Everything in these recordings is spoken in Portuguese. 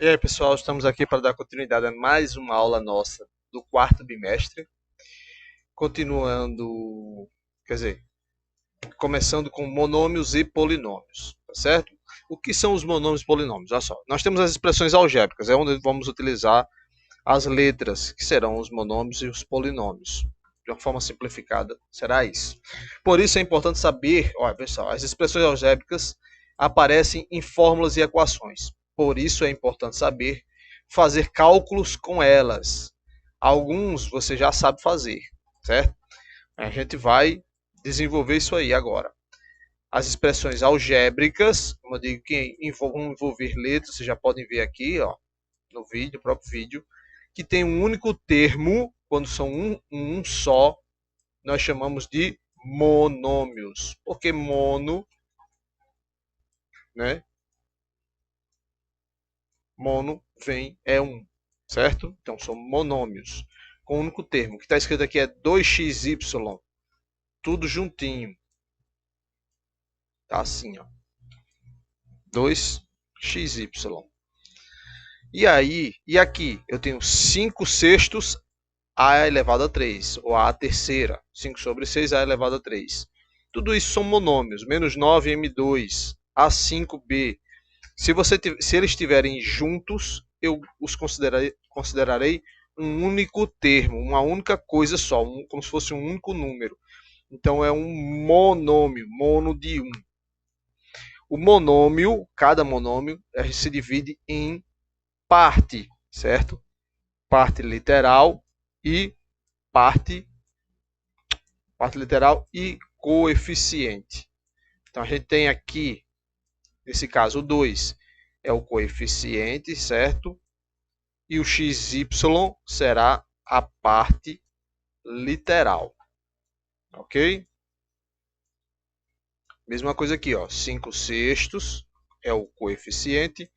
E aí, pessoal, estamos aqui para dar continuidade a mais uma aula nossa do quarto bimestre. Continuando, quer dizer, começando com monômios e polinômios, tá certo? O que são os monômios e polinômios? Olha só, nós temos as expressões algébricas, é onde vamos utilizar as letras, que serão os monômios e os polinômios. De uma forma simplificada, será isso. Por isso é importante saber, olha, pessoal, as expressões algébricas aparecem em fórmulas e equações. Por isso é importante saber fazer cálculos com elas. Alguns você já sabe fazer, certo? A gente vai desenvolver isso aí agora. As expressões algébricas, como eu digo, que vão envolver letras, vocês já podem ver aqui, ó, no vídeo, no próprio vídeo, que tem um único termo, quando são um só, nós chamamos de monômios. Porque mono, né? Mono vem é um, certo? Então são monômios com um único termo. O que está escrito aqui é 2xy, tudo juntinho. Tá assim, ó. 2xy. E aí, e aqui eu tenho 5 sextos a elevado a 3, ou a terceira, 5 sobre 6 a elevado a 3. Tudo isso são monômios, menos 9m2, A5b. Se eles estiverem juntos, eu os considerarei um único termo, uma única coisa só, como se fosse um único número. Então é um monômio, mono de 1. O monômio, cada monômio, se divide em parte, certo? Parte literal e parte literal e coeficiente. Então a gente tem aqui, nesse caso, o 2 é o coeficiente, certo? E o xy será a parte literal. Ok? Mesma coisa aqui, ó, 5 sextos é o coeficiente,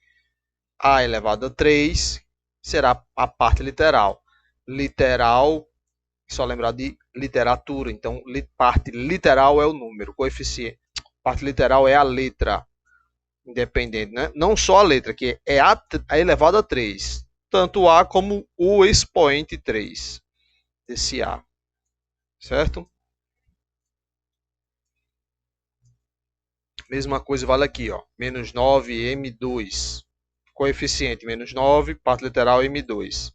a elevado a 3 será a parte literal. Literal, só lembrar de literatura, então parte literal é o número, coeficiente. Parte literal é a letra, independente, né? Não só a letra, que é a elevado a 3, tanto A como o expoente 3 desse A, certo? Mesma coisa vale aqui, ó, menos 9m2, coeficiente menos 9, parte literal m2.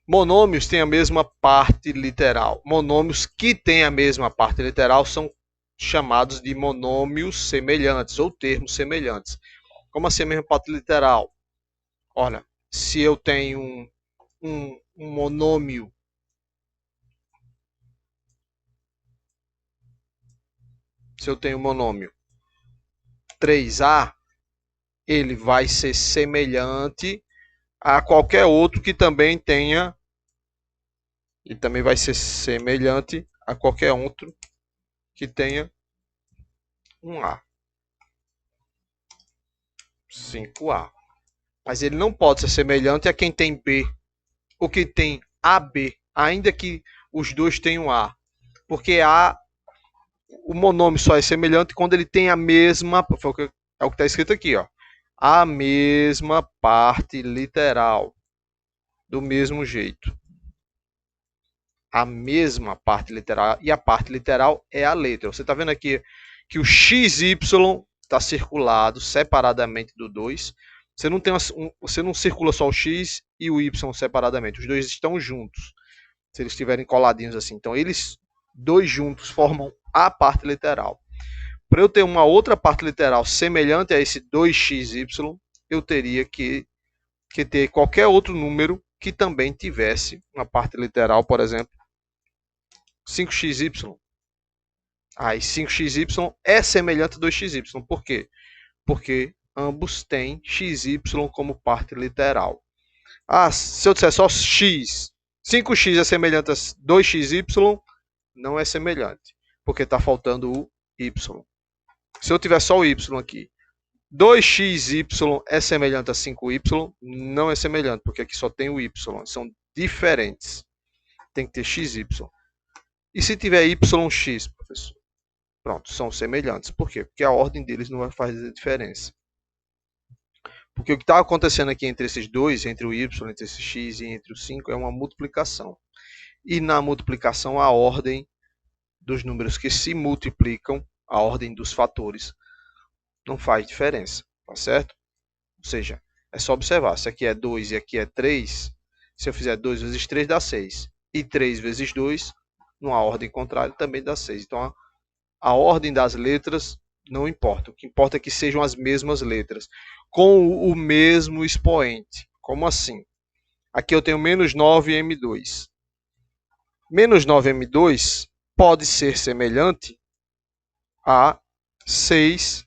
Monômios têm a mesma parte literal. Monômios que têm a mesma parte literal são chamados de monômios semelhantes ou termos semelhantes. Como assim a mesma parte literal? Olha, se eu tenho um monômio, se eu tenho um monômio 3A, ele vai ser semelhante a qualquer outro que também tenha, e também vai ser semelhante a qualquer outro que tenha um A. 5A. Mas ele não pode ser semelhante a quem tem B, ou que tem AB, ainda que os dois tenham A. Porque A, o monômio só é semelhante quando ele tem a mesma, é o que está escrito aqui, ó, a mesma parte literal, do mesmo jeito. A mesma parte literal, e a parte literal é a letra. Você está vendo aqui que o XY está circulado separadamente do 2. Você não circula só o X e o Y separadamente. Os dois estão juntos. Se eles estiverem coladinhos assim. Então, eles dois juntos formam a parte literal. Para eu ter uma outra parte literal semelhante a esse 2xy, eu teria que ter qualquer outro número que também tivesse uma parte literal, por exemplo, 5xy. Aí 5xy é semelhante a 2xy. Por quê? Porque ambos têm xy como parte literal. Ah, se eu disser só x, 5x é semelhante a 2xy, não é semelhante, porque está faltando o y. Se eu tiver só o y aqui, 2xy é semelhante a 5y, não é semelhante, porque aqui só tem o y, são diferentes. Tem que ter xy. E se tiver yx, professor? Pronto, são semelhantes. Por quê? Porque a ordem deles não vai fazer diferença. Porque o que está acontecendo aqui entre esses dois, entre o y, entre esse x e entre o 5, é uma multiplicação. E na multiplicação, a ordem dos números que se multiplicam, a ordem dos fatores, não faz diferença, tá certo? Ou seja, é só observar, se aqui é 2 e aqui é 3, se eu fizer 2 vezes 3 dá 6, e 3 vezes 2, numa ordem contrária, também dá 6. Então, a ordem das letras não importa, o que importa é que sejam as mesmas letras, com o mesmo expoente. Como assim? Aqui eu tenho menos 9m2. Menos 9m2 pode ser semelhante a 6m2,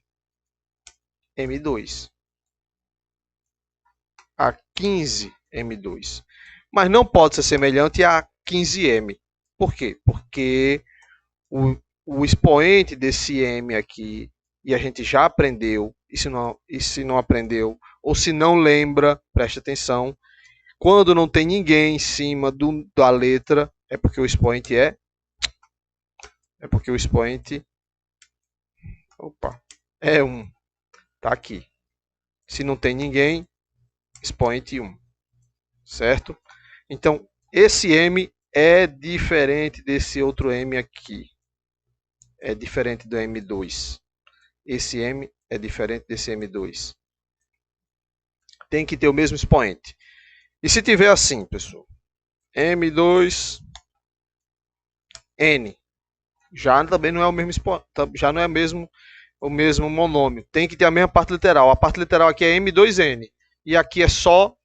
a 15m2. Mas não pode ser semelhante a 15m. Por quê? Porque o expoente desse m aqui, e a gente já aprendeu, e se não aprendeu, ou se não lembra, preste atenção, quando não tem ninguém em cima da letra, é porque o expoente é 1. Tá aqui. Se não tem ninguém, expoente 1. Certo? Então, esse m é diferente desse outro m aqui. É diferente do M2. Esse M é diferente desse M2. Tem que ter o mesmo expoente. E se tiver assim, pessoal, M2, N, já também não é o mesmo expoente, já não é o mesmo monômio. Tem que ter a mesma parte literal. A parte literal aqui é M2N. E aqui é só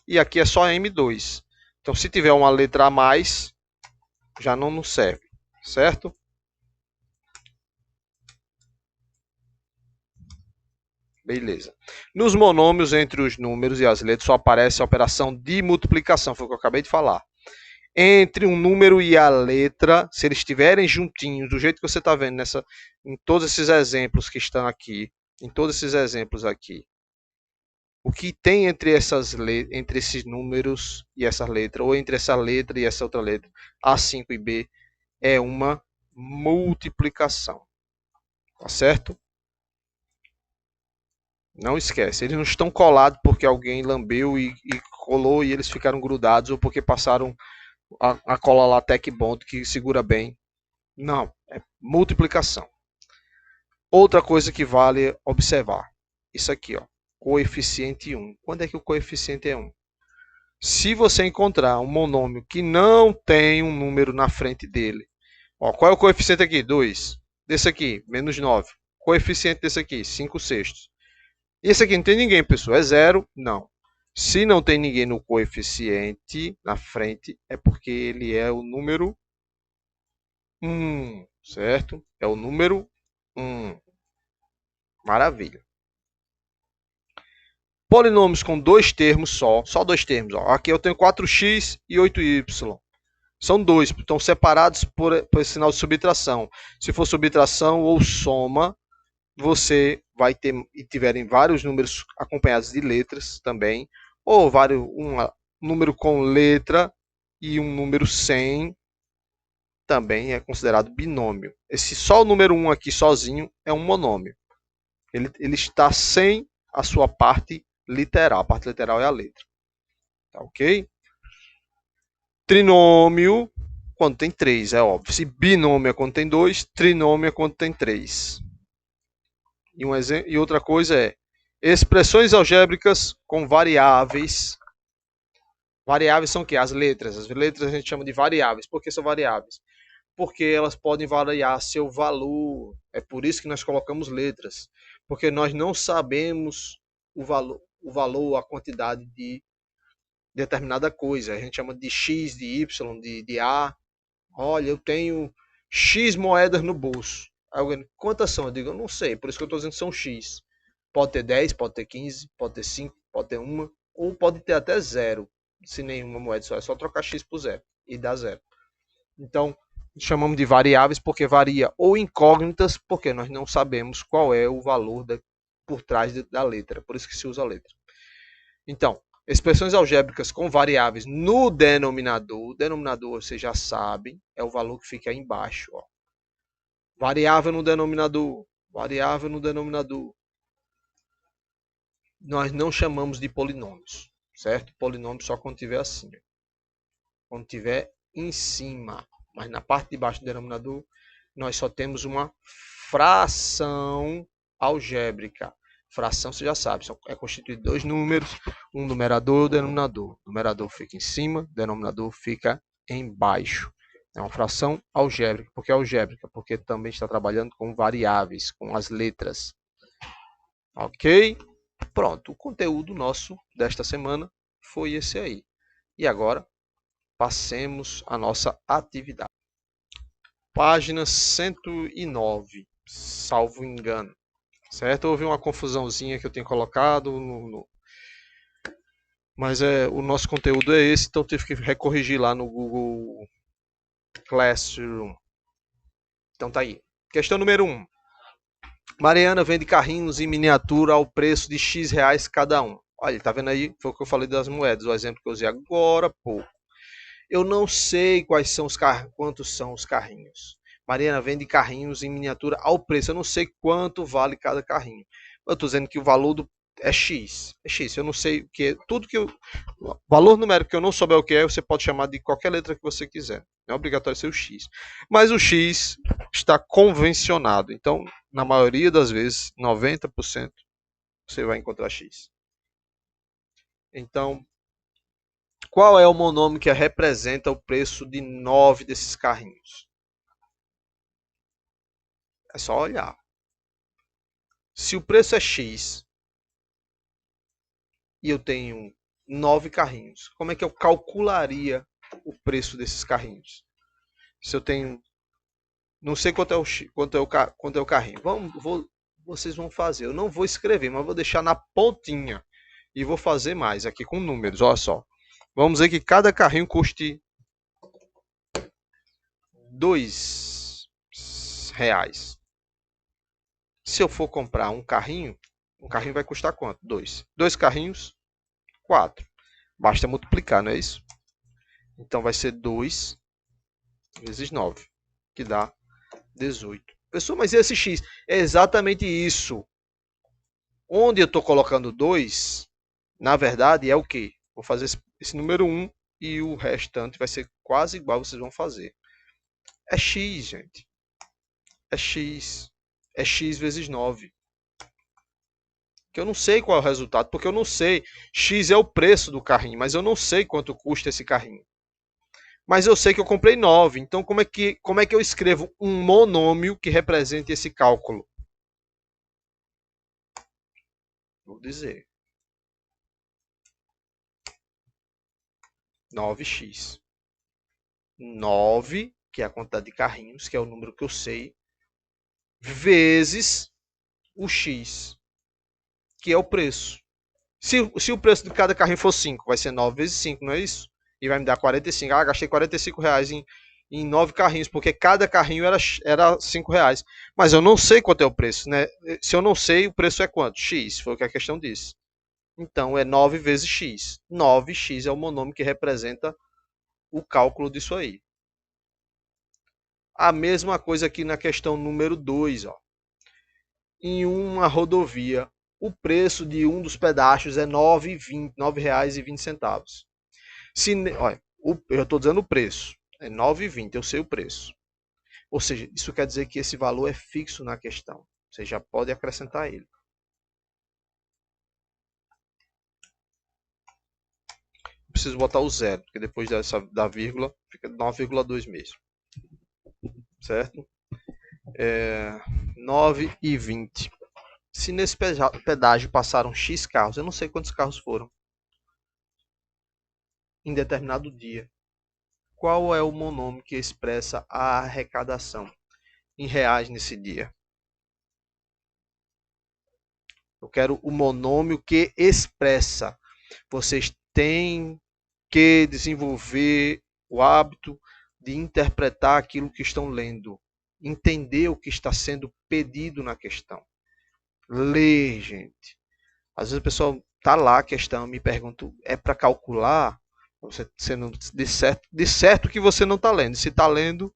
M2. Então, se tiver uma letra a mais, já não nos serve, certo? Beleza. Nos monômios, entre os números e as letras, só aparece a operação de multiplicação, foi o que eu acabei de falar. Entre um número e a letra, se eles estiverem juntinhos, do jeito que você está vendo em todos esses exemplos que estão aqui, em todos esses exemplos aqui, o que tem entre esses números e essa letra, ou entre essa letra e essa outra letra, A5 e B, é uma multiplicação. Tá certo? Não esquece, eles não estão colados porque alguém lambeu e colou e eles ficaram grudados, ou porque passaram a cola lá Tec Bond que segura bem. Não, é multiplicação. Outra coisa que vale observar, isso aqui, ó, coeficiente 1. Quando é que o coeficiente é 1? Se você encontrar um monômio que não tem um número na frente dele, ó, qual é o coeficiente aqui? 2. Desse aqui, menos 9. Coeficiente desse aqui, 5 sextos. E esse aqui não tem ninguém, pessoal. É 0? Não. Se não tem ninguém no coeficiente na frente, é porque ele é o número 1, certo? É o número 1. Maravilha. Polinômios com dois termos só dois termos. Ó. Aqui eu tenho 4x e 8y. São dois, estão separados por esse sinal de subtração. Se for subtração ou soma, você vai ter, e tiverem vários números acompanhados de letras também, ou um número com letra e um número sem, também é considerado binômio. Só o número 1 aqui sozinho é um monômio. Ele está sem a sua parte literal. A parte literal é a letra. Tá ok? Trinômio, quando tem 3, é óbvio. Se binômio é quando tem 2, trinômio é quando tem 3. E outra coisa é expressões algébricas com variáveis. Variáveis são o quê? As letras. As letras a gente chama de variáveis. Por que são variáveis? Porque elas podem variar seu valor. É por isso que nós colocamos letras. Porque nós não sabemos o valor, a quantidade de determinada coisa. A gente chama de X, de Y, de A. Olha, eu tenho X moedas no bolso. Alguém, quantas são? Eu digo, eu não sei, por isso que eu estou dizendo que são X. Pode ter 10, pode ter 15, pode ter 5, pode ter uma, ou pode ter até 0, se nenhuma moeda só. É só trocar X por 0 e dá 0. Então, chamamos de variáveis porque varia, ou incógnitas, porque nós não sabemos qual é o valor por trás da letra. Por isso que se usa a letra. Então, expressões algébricas com variáveis no denominador. O denominador, vocês já sabem, é o valor que fica aí embaixo. Ó. Variável no denominador. Variável no denominador. nós não chamamos de polinômios, certo? Polinômio só quando tiver assim, quando tiver em cima. Mas na parte de baixo do denominador, nós só temos uma fração algébrica. Fração, você já sabe, é constituído de dois números, um numerador e um denominador. O numerador fica em cima, o denominador fica embaixo. É uma fração algébrica. Por que algébrica? Porque também está trabalhando com variáveis, com as letras. Ok? Pronto, o conteúdo nosso desta semana foi esse aí. E agora, passemos à nossa atividade. Página 109, salvo engano. Certo? Houve uma confusãozinha que eu tenho colocado mas o nosso conteúdo é esse, então tive que recorrigir lá no Google Classroom. Então tá aí. Questão número 1. Mariana vende carrinhos em miniatura ao preço de X reais cada um. Olha, tá vendo aí? Foi o que eu falei das moedas, o exemplo que eu usei agora há pouco. Eu não sei quantos são os carrinhos. Mariana vende carrinhos em miniatura ao preço. Eu não sei quanto vale cada carrinho. Eu estou dizendo que o valor é X. É X. Eu não sei o que é. Tudo que valor numérico que eu não souber o que é, você pode chamar de qualquer letra que você quiser. Não é obrigatório ser o X. Mas o X está convencionado. Então, na maioria das vezes, 90%, você vai encontrar X. Então, qual é o monômio que representa o preço de 9 desses carrinhos? É só olhar. Se o preço é X e eu tenho 9 carrinhos, como é que eu calcularia o preço desses carrinhos? Se eu tenho... Não sei quanto é o carrinho. Vocês vão fazer. Eu não vou escrever, mas vou deixar na pontinha. E vou fazer mais aqui com números. Olha só. Vamos dizer que cada carrinho custe R$2. Se eu for comprar um carrinho vai custar quanto? 2. 2 carrinhos, 4. Basta multiplicar, não é isso? Então vai ser 2 vezes 9, que dá 18. Pessoal, mas esse X é exatamente isso. Onde eu estou colocando 2, na verdade, é o quê? Vou fazer esse número 1 e o restante vai ser quase igual, vocês vão fazer. É X, gente. É X. É X vezes 9. Que eu não sei qual é o resultado, porque eu não sei. X é o preço do carrinho, mas eu não sei quanto custa esse carrinho. Mas eu sei que eu comprei 9. Então, como é que eu escrevo um monômio que represente esse cálculo? Vou dizer. 9x. 9, que é a quantidade de carrinhos, que é o número que eu sei, vezes o x, que é o preço. Se o preço de cada carrinho for 5, vai ser 9 vezes 5, não é isso? E vai me dar 45. Ah, gastei R$45 em 9 carrinhos, porque cada carrinho era 5 reais. Mas eu não sei quanto é o preço, né? Se eu não sei, o preço é quanto? X, foi o que a questão disse. Então, é 9 vezes x. 9x é o monômio que representa o cálculo disso aí. A mesma coisa aqui na questão número 2. Ó. Em uma rodovia, o preço de um dos pedágios é R$ 9,20. Olha, eu estou dizendo o preço. É R$ 9,20, eu sei o preço. Ou seja, isso quer dizer que esse valor é fixo na questão. Você já pode acrescentar ele. Preciso botar o zero, porque depois da vírgula fica 9,2 mesmo. Certo? 9,20. Se nesse pedágio passaram X carros, eu não sei quantos carros foram em determinado dia. Qual é o monômio que expressa a arrecadação em reais nesse dia? Eu quero o monômio que expressa. Vocês têm que desenvolver o hábito de interpretar aquilo que estão lendo, entender o que está sendo pedido na questão. Ler, gente. Às vezes o pessoal tá lá a questão, me pergunta, é para calcular? Você não, de certo que você não está lendo. Se está lendo,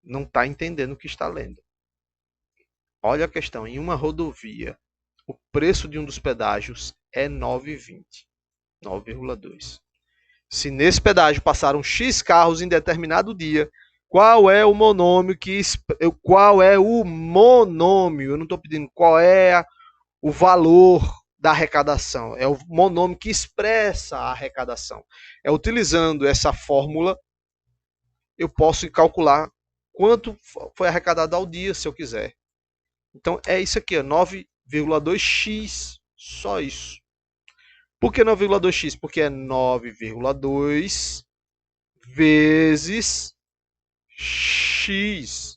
não está entendendo o que está lendo. Olha a questão, em uma rodovia, o preço de um dos pedágios é 9,20. 9,2. Se nesse pedágio passaram X carros em determinado dia, qual é o monômio eu não estou pedindo qual é o valor da arrecadação, é o monômio que expressa a arrecadação. É utilizando essa fórmula, eu posso calcular quanto foi arrecadado ao dia, se eu quiser. Então é isso aqui, 9,2x, só isso. Por que 9,2x? Porque é 9,2 vezes x.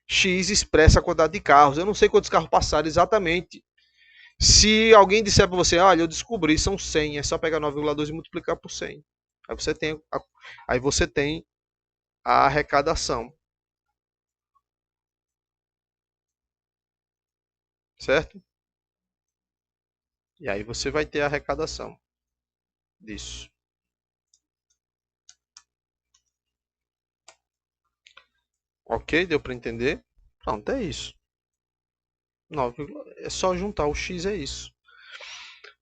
X expressa a quantidade de carros. Eu não sei quantos carros passaram exatamente. Se alguém disser para você, olha, eu descobri, são 100, é só pegar 9,2 e multiplicar por 100. Aí você tem a arrecadação. Certo? E aí você vai ter a arrecadação disso. Ok? Deu para entender? Pronto, é isso. 9, é só juntar o x, é isso.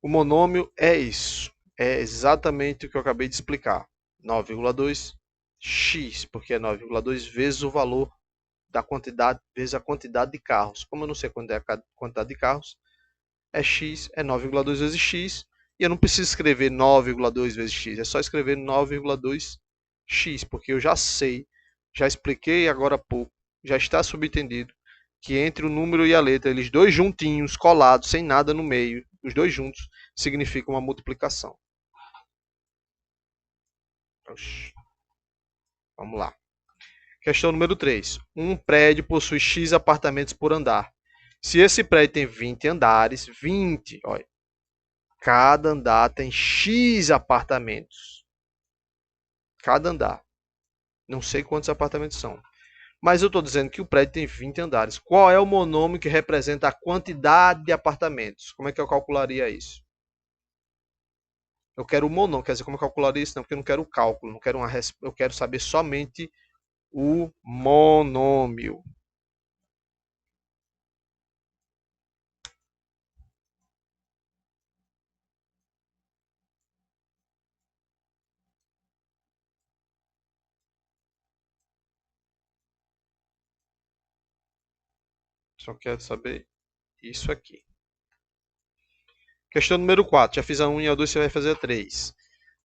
O monômio é isso. É exatamente o que eu acabei de explicar. 9,2x, porque é 9,2 vezes o valor da quantidade vezes a quantidade de carros. Como eu não sei quanto é a quantidade de carros, é x, é 9,2 vezes x. E eu não preciso escrever 9,2 vezes x, é só escrever 9,2x, porque eu já sei, já expliquei agora há pouco, já está subentendido que entre o número e a letra, eles dois juntinhos, colados, sem nada no meio, os dois juntos, significam uma multiplicação. Vamos lá. Questão número 3. Um prédio possui X apartamentos por andar. Se esse prédio tem 20 andares, 20, olha, cada andar tem X apartamentos. Cada andar. Não sei quantos apartamentos são. Mas eu estou dizendo que o prédio tem 20 andares. Qual é o monômio que representa a quantidade de apartamentos? Como é que eu calcularia isso? Eu quero o monômio. Quer dizer, como eu calcularia isso? Não, porque eu não quero o cálculo. Não quero eu quero saber somente o monômio. Só quero saber isso aqui. Questão número 4. Já fiz a 1 e a 2, você vai fazer a 3.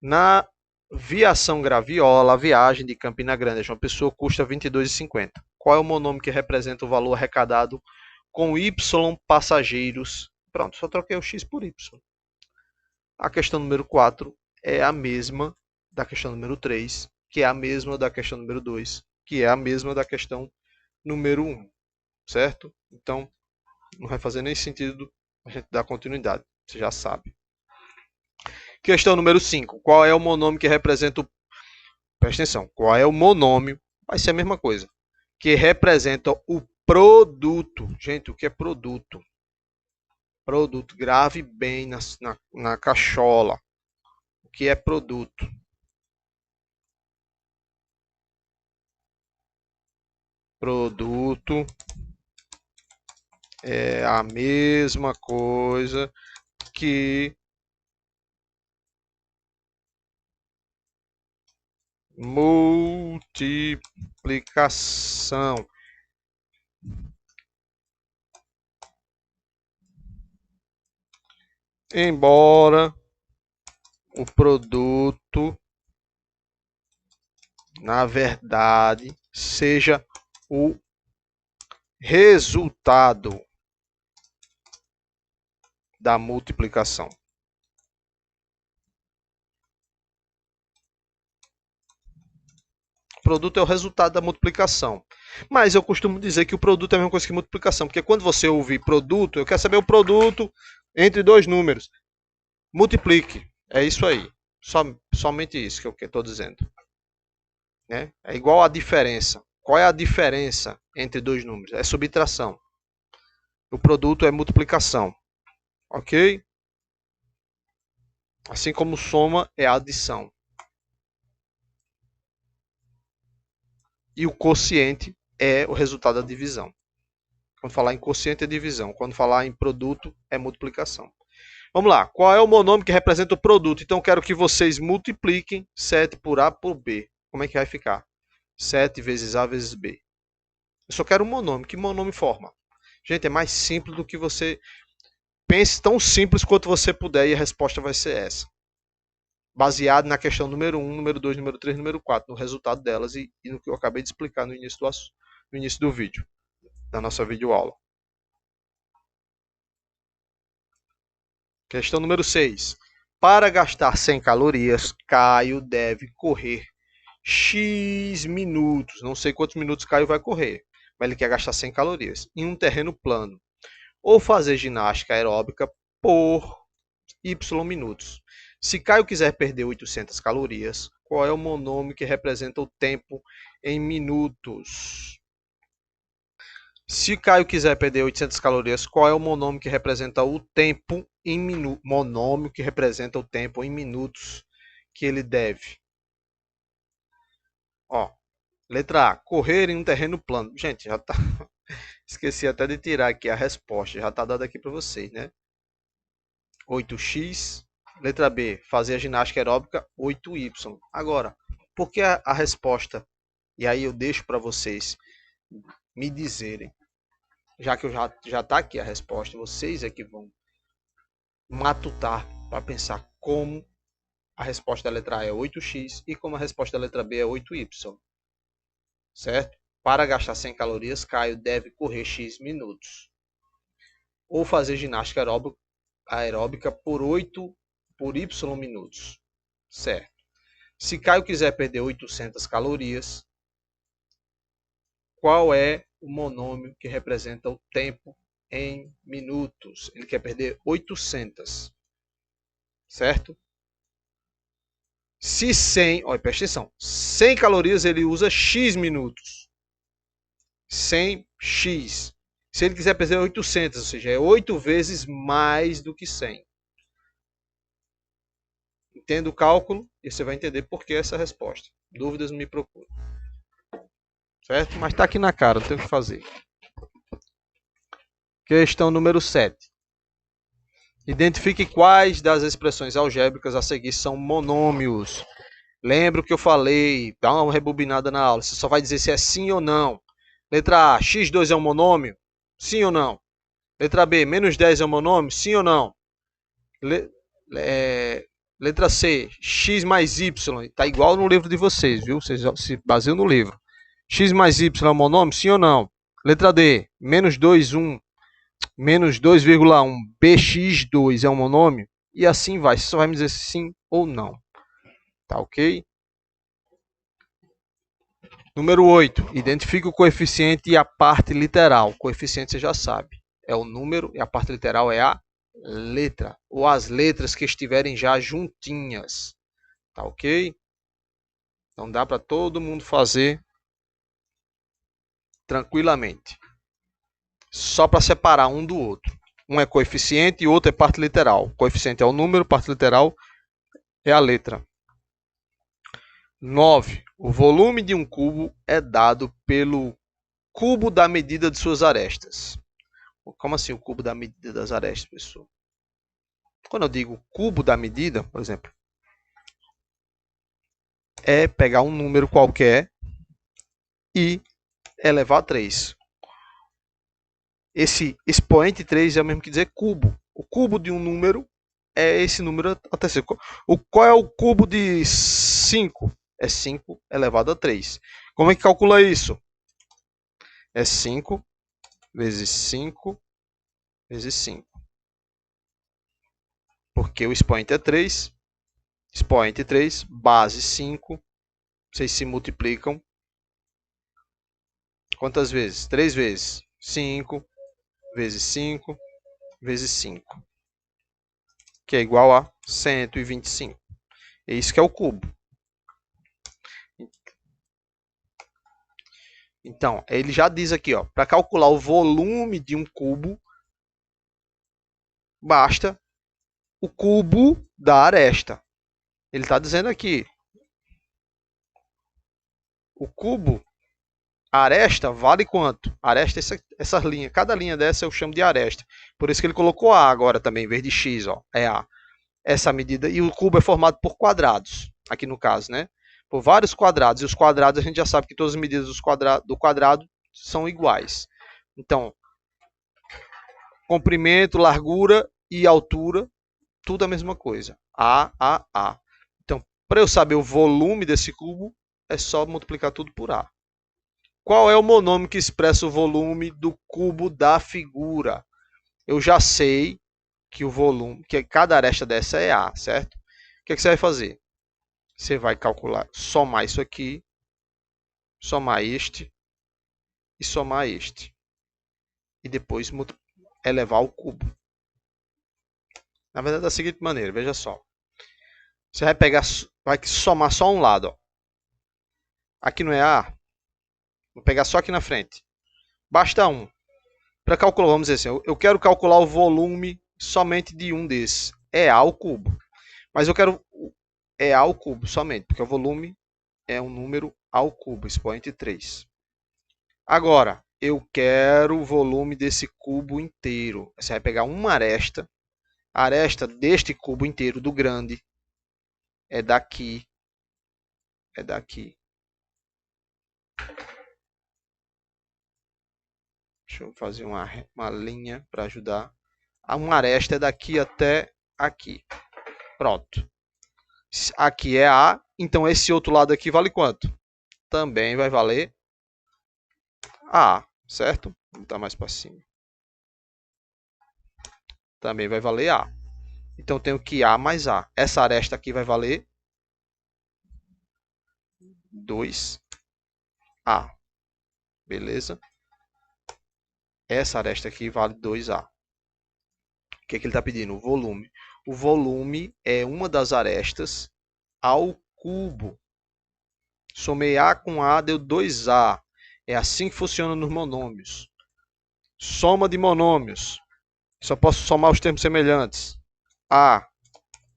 Na viação Graviola, a viagem de Campina Grande a João Pessoa custa R$ 22,50. Qual é o monômio que representa o valor arrecadado com Y passageiros? Pronto, só troquei o X por Y. A questão número 4 é a mesma da questão número 3, que é a mesma da questão número 2, que é a mesma da questão número 1. Certo? Então, não vai fazer nem sentido a gente dar continuidade. Você já sabe. Questão número 5. Qual é o monômio que representa o... Presta atenção. Qual é o monômio? Vai ser a mesma coisa. Que representa o produto. Gente, o que é produto? Produto. Grave bem na cachola. O que é produto? Produto é a mesma coisa que multiplicação. Embora o produto, na verdade, seja o resultado da multiplicação. O produto é o resultado da multiplicação. Mas eu costumo dizer que o produto é a mesma coisa que multiplicação, porque quando você ouvir produto, eu quero saber o produto entre dois números. Multiplique. É isso aí. Somente isso que eu estou dizendo. Né? É igual a diferença. Qual é a diferença entre dois números? É subtração. O produto é multiplicação. Ok? Assim como soma é adição. E o quociente é o resultado da divisão. Quando falar em quociente é divisão. Quando falar em produto é multiplicação. Vamos lá. Qual é o monômio que representa o produto? Então, eu quero que vocês multipliquem 7 por A por B. Como é que vai ficar? 7 vezes A vezes B. Eu só quero um monômio. Que monômio forma? Gente, é mais simples do que você... Pense tão simples quanto você puder e a resposta vai ser essa. Baseado na questão número 1, número 2, número 3, número 4, no resultado delas e no que eu acabei de explicar no início do vídeo, da nossa videoaula. Questão número 6. Para gastar 100 calorias, Caio deve correr X minutos. Não sei quantos minutos Caio vai correr, mas ele quer gastar 100 calorias em um terreno plano. Ou fazer ginástica aeróbica por Y minutos. Se Caio quiser perder 800 calorias, qual é o monômio que representa o tempo em minutos? Se Caio quiser perder 800 calorias, qual é o monômio que representa o tempo em minutos? Monômio que representa o tempo em minutos que ele deve. Ó, letra A, correr em um terreno plano. Gente, já tá. Esqueci até de tirar aqui a resposta. Já tá dada aqui para vocês, né? 8x. Letra B, fazer a ginástica aeróbica 8y. Agora, por que a resposta? E aí eu deixo para vocês me dizerem. Já que já tá aqui a resposta, vocês é que vão matutar para pensar como a resposta da letra A é 8x e como a resposta da letra B é 8y. Certo? Para gastar 100 calorias, Caio deve correr x minutos. Ou fazer ginástica aeróbica por y minutos. Certo. Se Caio quiser perder 800 calorias, qual é o monômio que representa o tempo em minutos? Ele quer perder 800. Certo? Se 100, olha, presta atenção, 100 calorias ele usa x minutos. 100x. Se ele quiser perder 800, ou seja, é 8 vezes mais do que 100. Entenda o cálculo e você vai entender por que essa resposta. Dúvidas, me procure. Certo? Mas está aqui na cara, não tem o que fazer. Questão número 7. Identifique quais das expressões algébricas a seguir são monômios. Lembra o que eu falei, dá uma rebobinada na aula. Você só vai dizer se é sim ou não. Letra A, x2 é um monômio? Sim ou não? Letra B, menos 10 é um monômio? Sim ou não? Letra C, x mais y. Está igual no livro de vocês, viu? Vocês se baseiam no livro. X mais y é um monômio? Sim ou não? Letra D, menos 2,1 menos 2,1 bx2 é um monômio? E assim vai. Você só vai me dizer sim ou não. Tá ok? Número 8. Identifique o coeficiente e a parte literal. O coeficiente você já sabe. É o número e a parte literal é a letra. Ou as letras que estiverem já juntinhas. Tá ok? Então dá para todo mundo fazer tranquilamente. Só para separar um do outro. Um é coeficiente e o outro é parte literal. Coeficiente é o número, parte literal é a letra. 9. O volume de um cubo é dado pelo cubo da medida de suas arestas. Como assim o cubo da medida das arestas, pessoal? Quando eu digo cubo da medida, por exemplo, é pegar um número qualquer e elevar a 3. Esse expoente 3 é o mesmo que dizer cubo. O cubo de um número é esse número a terceira. Qual é o cubo de 5? É 5 elevado a 3. Como é que calcula isso? É 5 vezes 5 vezes 5. Porque o expoente é 3. Expoente 3, base 5. Vocês se multiplicam. Quantas vezes? 3 vezes. 5 vezes 5 vezes 5. Que é igual a 125. É isso que é o cubo. Então, ele já diz aqui, ó, para calcular o volume de um cubo, basta o cubo da aresta. Ele está dizendo aqui, o cubo, aresta vale quanto? Aresta, essa linha, cada linha dessa eu chamo de aresta. Por isso que ele colocou A agora também, em vez de X, ó, é A. Essa medida, e o cubo é formado por quadrados, aqui no caso, né? Por vários quadrados, e os quadrados a gente já sabe que todas as medidas do quadrado são iguais. Então, comprimento, largura e altura, tudo a mesma coisa. A. Então, para eu saber o volume desse cubo, é só multiplicar tudo por A. Qual é o monômio que expressa o volume do cubo da figura? Eu já sei que o volume, que cada aresta dessa é A, certo? O que, é que você vai fazer? Você vai calcular, somar isso aqui, somar este e somar este. E depois elevar ao cubo. Na verdade, da seguinte maneira, veja só. Você vai pegar, vai somar só um lado. Ó. Aqui não é A. Vou pegar só aqui na frente. Basta 1. Para calcular, vamos dizer assim, eu quero calcular o volume somente de um desses. É A ao cubo. Mas eu quero é A ao cubo somente, porque o volume é um número ao cubo, expoente 3. Agora, eu quero o volume desse cubo inteiro. Você vai pegar uma aresta. A aresta deste cubo inteiro, do grande, é daqui. É daqui. Deixa eu fazer uma linha para ajudar. Uma aresta é daqui até aqui. Pronto. Aqui é A, então esse outro lado aqui vale quanto? Também vai valer A, certo? Vou botar mais para cima. Também vai valer A. Então, eu tenho que A mais A. Essa aresta aqui vai valer 2A. Beleza? Essa aresta aqui vale 2A. O que, é que ele está pedindo? O volume. O volume é uma das arestas ao cubo. Somei A com A, deu 2A. É assim que funciona nos monômios. Soma de monômios. Só posso somar os termos semelhantes. A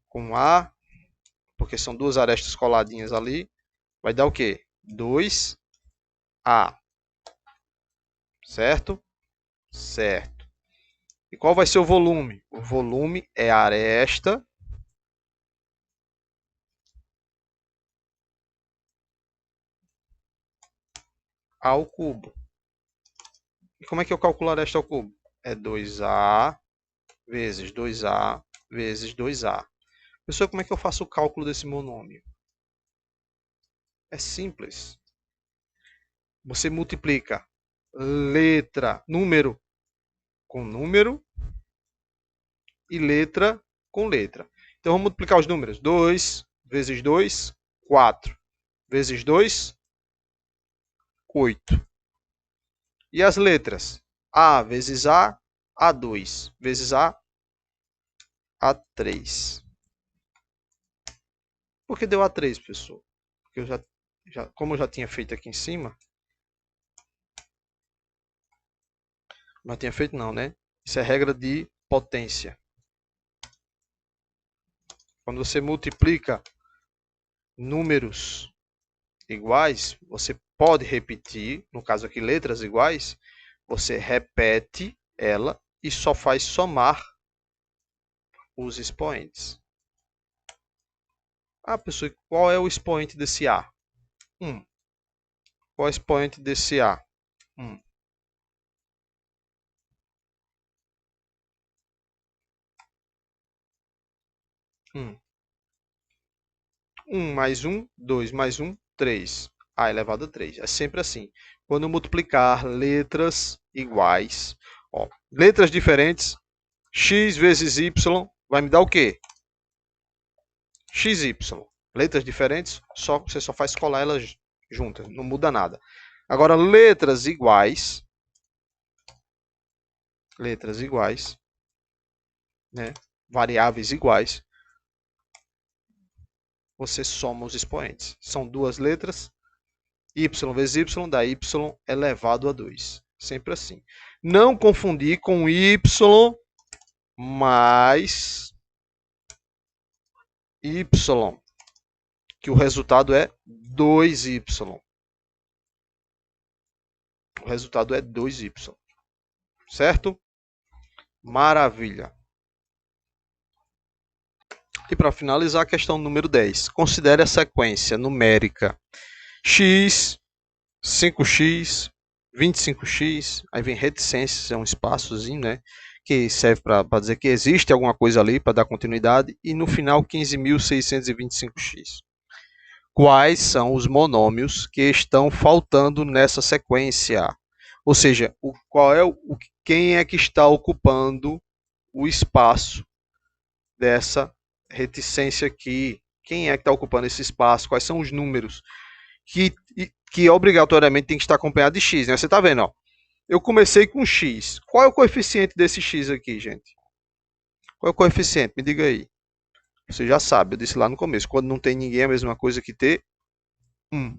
com A, porque são duas arestas coladinhas ali, vai dar o quê? 2A. Certo? Certo. E qual vai ser o volume? O volume é a aresta ao cubo. E como é que eu calculo a aresta ao cubo? É 2A vezes 2A vezes 2A. Pessoal, como é que eu faço o cálculo desse monômio? É simples. Você multiplica letra, número com número e letra com letra. Então, vamos multiplicar os números. 2 vezes 2, 4. Vezes 2, 8. E as letras? A vezes A, A2. Vezes A, A3. Por que deu A3, pessoal? Porque como eu já tinha feito aqui em cima... Não tinha feito não, né? Isso é regra de potência. Quando você multiplica números iguais, você pode repetir, no caso aqui letras iguais, você repete ela e só faz somar os expoentes. Ah, pessoal, qual é o expoente desse A? 1. Qual é o expoente desse A? 1. Um. 1 mais 1, 2 mais 1, 3. A elevado a 3. É sempre assim. Quando eu multiplicar letras iguais, ó, letras diferentes, x vezes y vai me dar o quê? XY. Letras diferentes, você só faz colar elas juntas, não muda nada. Agora, letras iguais, né? Variáveis iguais, você soma os expoentes. São duas letras, y vezes y dá y elevado a 2. Sempre assim. Não confundir com y mais y, que o resultado é 2y. O resultado é 2y. Certo? Maravilha. E para finalizar, a questão número 10. Considere a sequência numérica x, 5x, 25x, aí vem reticências, é um espaçozinho, né? Que serve para dizer que existe alguma coisa ali para dar continuidade, e no final 15.625x. Quais são os monômios que estão faltando nessa sequência? Ou seja, quem é que está ocupando o espaço dessa reticência aqui? Quem é que está ocupando esse espaço? Quais são os números que obrigatoriamente tem que estar acompanhado de x, né? Você está vendo, ó. Eu comecei com x. Qual é o coeficiente desse x aqui, gente? Qual é o coeficiente? Me diga aí. Você já sabe, eu disse lá no começo. Quando não tem ninguém, é a mesma coisa que ter 1.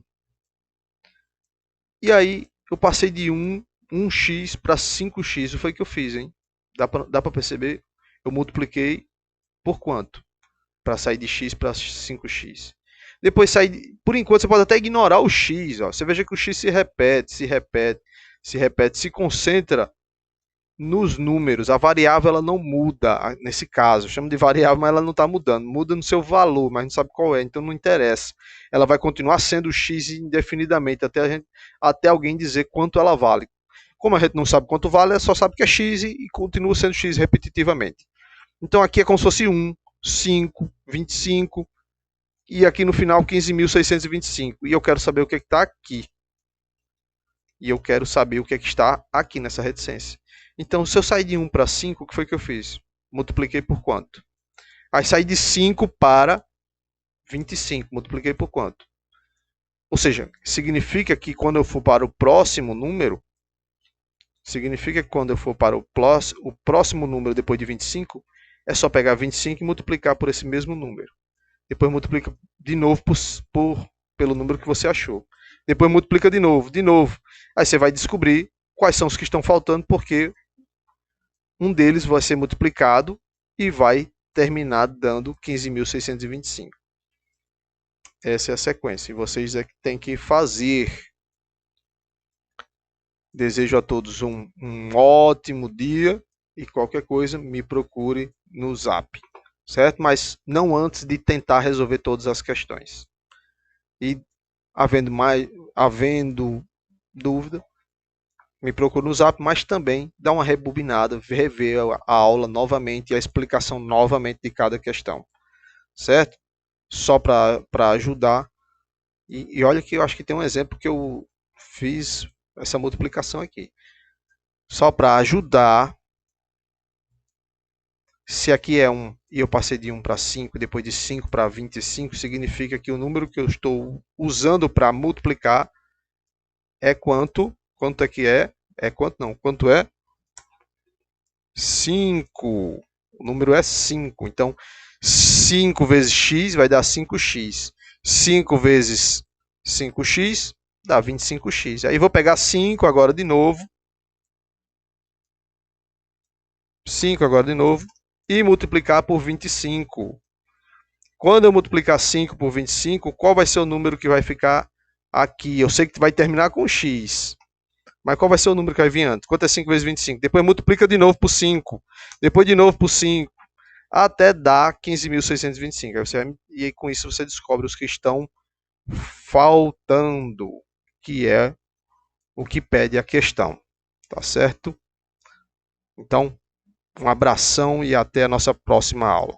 E aí, eu passei de 1x para 5x. Isso foi o que eu fiz, hein? Dá para perceber? Eu multipliquei por quanto? Para sair de x para 5x. Depois sair, por enquanto você pode até ignorar o x, ó. Você veja que o x se repete, se concentra nos números. A variável ela não muda, nesse caso, eu chamo de variável, mas ela não está mudando. Muda no seu valor, mas não sabe qual é, então não interessa. Ela vai continuar sendo x indefinidamente, até alguém dizer quanto ela vale. Como a gente não sabe quanto vale, ela só sabe que é x e continua sendo x repetitivamente. Então aqui é como se fosse 1, 5, 25, e aqui no final 15.625. E eu quero saber o que está aqui. E eu quero saber o que está aqui nessa reticência. Então, se eu sair de 1 para 5, o que foi que eu fiz? Multipliquei por quanto? Aí saí de 5 para 25. Multipliquei por quanto? Ou seja, significa que quando eu for para o próximo número, o próximo número depois de 25, é só pegar 25 e multiplicar por esse mesmo número. Depois multiplica de novo pelo número que você achou. Depois multiplica de novo. Aí você vai descobrir quais são os que estão faltando, porque um deles vai ser multiplicado e vai terminar dando 15.625. Essa é a sequência. E vocês é que têm que fazer. Desejo a todos um ótimo dia. E qualquer coisa, me procure no Zap. Certo? Mas não antes de tentar resolver todas as questões. E havendo dúvida, me procure no Zap, mas também dá uma rebobinada, rever a aula novamente e a explicação novamente de cada questão. Certo? Só para ajudar. E olha que eu acho que tem um exemplo que eu fiz essa multiplicação aqui. Só para ajudar. Se aqui é 1 e eu passei de 1 para 5, depois de 5 para 25, significa que o número que eu estou usando para multiplicar é quanto? Quanto é que é? É quanto não? Quanto é? 5. O número é 5. Então, 5 vezes x vai dar 5x. 5 vezes 5x dá 25x. Aí vou pegar 5 agora de novo. 5 agora de novo. E multiplicar por 25. Quando eu multiplicar 5 por 25, qual vai ser o número que vai ficar aqui? Eu sei que vai terminar com x. Mas qual vai ser o número que vai vir antes? Quanto é 5 vezes 25? Depois multiplica de novo por 5. Depois de novo por 5. Até dar 15.625. E com isso você descobre os que estão faltando. Que é o que pede a questão. Tá certo? Então, um abração e até a nossa próxima aula.